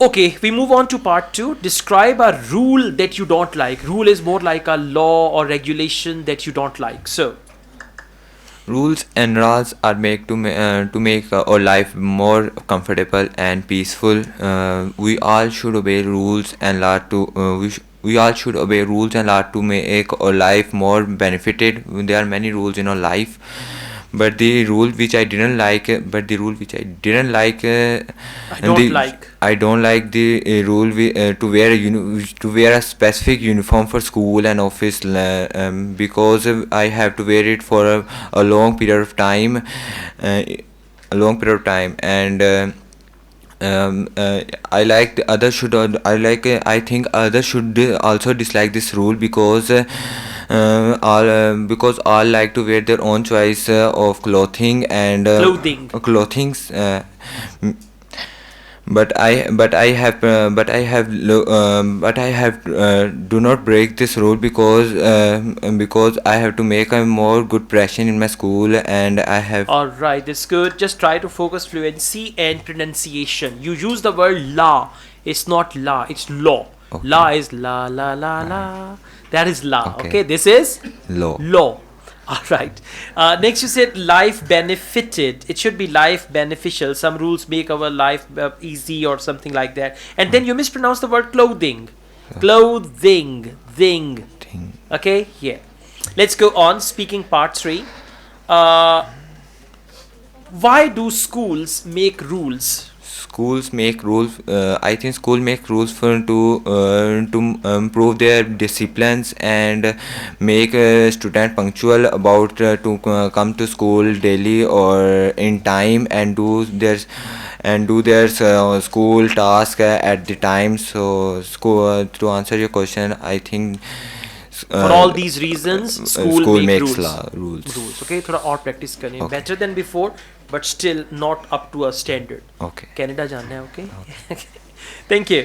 Okay, we move on to part 2. Describe a rule that you don't like. Rule is more like a law or regulation that you don't like. So, Rules and laws are made to make our life more comfortable and peaceful. We all should obey rules and law to we all should obey rules and law to make our life more benefited. There are many rules in our life, but the rule which I didn't like, I and don't the like. I don't like the rule to wear to wear a specific uniform for school and office, because I have to wear it for a long period of time, and I like the others should I like I think others should also dislike this rule, because all like to wear their own choice of clothing and Clothing. clothings. But I have do not break this rule, because I have to make a more good impression in my school, and I have. Alright, that's good. Just try to focus fluency and pronunciation. You use the word la. It's not la, it's law. La Okay. is la la la la. That is la. Okay, Okay. this is Law. law. Alright. Next, you said life benefited. It should be life beneficial. Some rules make our life easy or something like that. And then you mispronounced the word clothing. Clothing. Thing. Thing. Okay, yeah. Let's go on. Speaking part 3. Uh, why do schools make rules? Schools make rules. I think school make rules to improve their disciplines and make a student punctual about to come to school daily or in time, and do their school task at the time. So school, to answer your question, I think For all these reasons, school school make makes rules. rules. Okay, थोड़ा और practice करें. Okay. Better than before, but still not up to a standard. Okay. Canada जानना है, okay? Thank you.